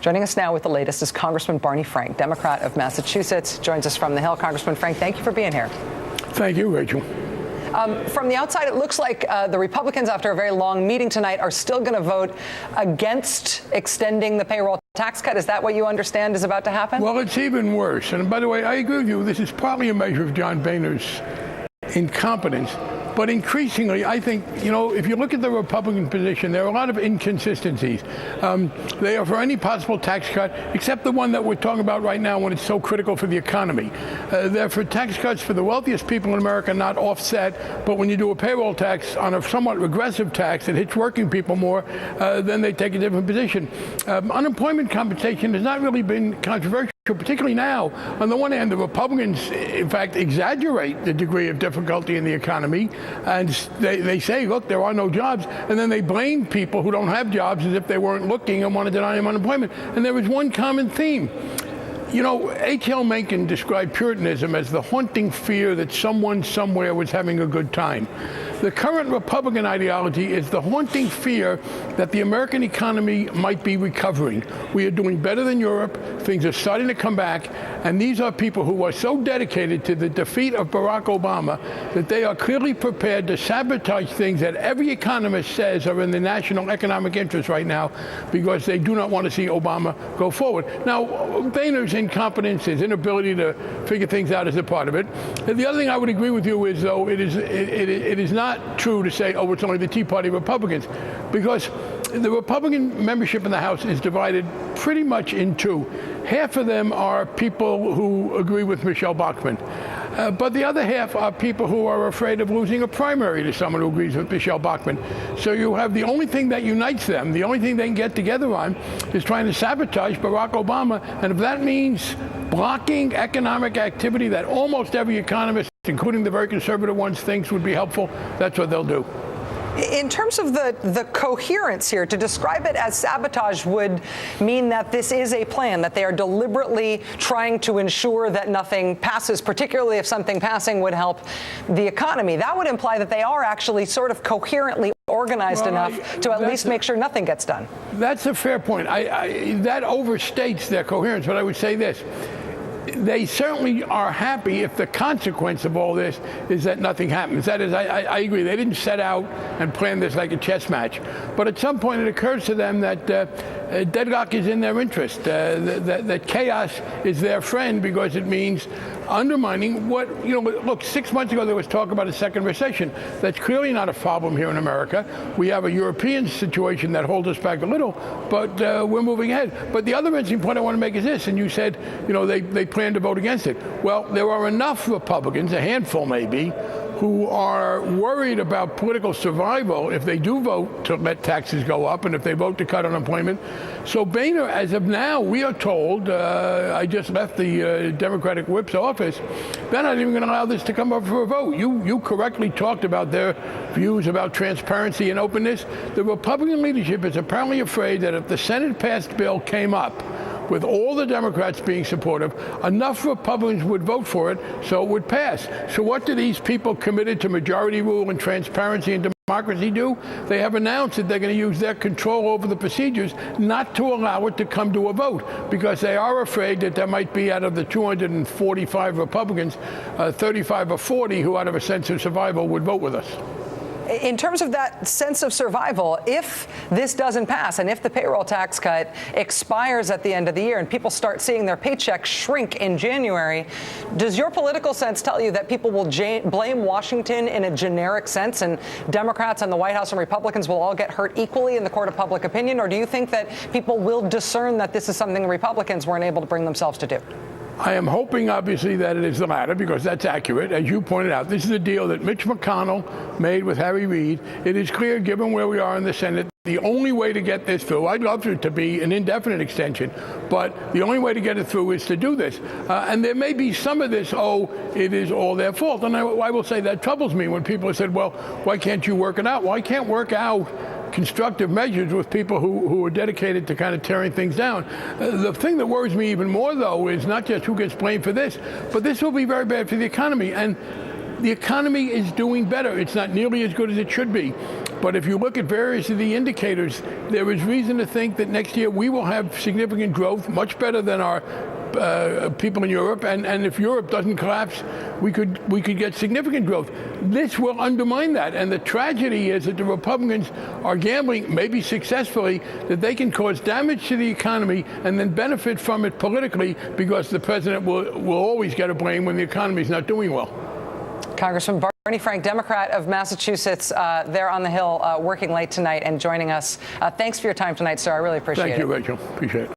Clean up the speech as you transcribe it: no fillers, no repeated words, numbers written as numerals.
Joining us now with the latest is Congressman Barney Frank, Democrat of Massachusetts, joins us from the Hill. Congressman Frank, thank you for being here. Thank you, Rachel. From the outside, it looks like the Republicans, after a very long meeting tonight, are still going to vote against extending the payroll tax cut. Is that what you understand is about to happen? Well, it's even worse. And by the way, I agree with you. This is partly a measure of John Boehner's incompetence. But increasingly, I think, if you look at the Republican position, there are a lot of inconsistencies. They are for any possible tax cut, except the one that we're talking about right now when it's so critical for the economy. They're for tax cuts for the wealthiest people in America, not offset. But when you do a payroll tax on a somewhat regressive tax that hits working people more, then they take a different position. Unemployment compensation has not really been controversial. Particularly now, on the one hand, the Republicans, in fact, exaggerate the degree of difficulty in the economy, and they say, look, there are no jobs, and then they blame people who don't have jobs as if they weren't looking and want to deny them unemployment. And there is one common theme. H.L. Mencken described Puritanism as the haunting fear that someone somewhere was having a good time. The current Republican ideology is the haunting fear that the American economy might be recovering. We are doing better than Europe. Things are starting to come back. And these are people who are so dedicated to the defeat of Barrack Obama that they are clearly prepared to sabotage things that every economist says are in the national economic interest right now because they do not want to see Obama go forward. Now, Boehner's incompetence, his inability to figure things out is a part of it. And the other thing I would agree with you is, though, it is not true to say, oh, it's only the Tea Party Republicans, because the Republican membership in the House is divided pretty much in two. Half of them are people who agree with Michelle Bachmann. But the other half are people who are afraid of losing a primary to someone who agrees with Michelle Bachmann. So you have the only thing that unites them, the only thing they can get together on, is trying to sabotage Barack Obama. And if that means blocking economic activity that almost every economist, including the very conservative ones, thinks would be helpful, that's what they'll do. In terms of the coherence here, to describe it as sabotage would mean that this is a plan, that they are deliberately trying to ensure that nothing passes, particularly if something passing would help the economy. That would imply that they are actually sort of coherently organized enough to at least make sure nothing gets done. That's a fair point. That overstates their coherence, but I would say this. They certainly are happy if the consequence of all this is that nothing happens. That is, I agree, they didn't set out and plan this like a chess match. But at some point it occurs to them that deadlock is in their interest, that chaos is their friend because it means undermining what, look, 6 months ago there was talk about a second recession. That's clearly not a problem here in America. We have a European situation that holds us back a little, but we're moving ahead. But the other interesting point I want to make is this, and you said, they plan to vote against it. Well, there are enough Republicans, a handful maybe, who are worried about political survival if they do vote to let taxes go up and if they vote to cut unemployment. So Boehner, as of now, we are told, I just left the Democratic whip's office, they're not even going to allow this to come up for a vote. You correctly talked about their views about transparency and openness. The Republican leadership is apparently afraid that if the Senate-passed bill came up, with all the Democrats being supportive, enough Republicans would vote for it so it would pass. So what do these people committed to majority rule and transparency and democracy do? They have announced that they're going to use their control over the procedures not to allow it to come to a vote because they are afraid that there might be, out of the 245 Republicans, 35 or 40 who, out of a sense of survival, would vote with us. In terms of that sense of survival, if this doesn't pass and if the payroll tax cut expires at the end of the year and people start seeing their paychecks shrink in January, does your political sense tell you that people will blame Washington in a generic sense and Democrats and the White House and Republicans will all get hurt equally in the court of public opinion? Or do you think that people will discern that this is something Republicans weren't able to bring themselves to do? I am hoping, obviously, that it is the latter, because that's accurate. As you pointed out, this is a deal that Mitch McConnell made with Harry Reid. It is clear, given where we are in the Senate, the only way to get this through, I'd love it to be an indefinite extension, but the only way to get it through is to do this. And there may be some of this, it is all their fault. And I will say that troubles me when people have said, well, why can't you work it out? Well, I can't work out constructive measures with people who are dedicated to kind of tearing things down. The thing that worries me even more, though, is not just who gets blamed for this, but this will be very bad for the economy. And the economy is doing better. It's not nearly as good as it should be. But if you look at various of the indicators, there is reason to think that next year we will have significant growth, much better than our people in Europe, and if Europe doesn't collapse, we could get significant growth. This will undermine that, and the tragedy is that the Republicans are gambling, maybe successfully, that they can cause damage to the economy and then benefit from it politically, because the president will always get a blame when the economy is not doing well. Congressman Barney Frank, Democrat of Massachusetts, there on the Hill, working late tonight and joining us. Thanks for your time tonight, sir. I really appreciate it. Thank you, Rachel. Appreciate it.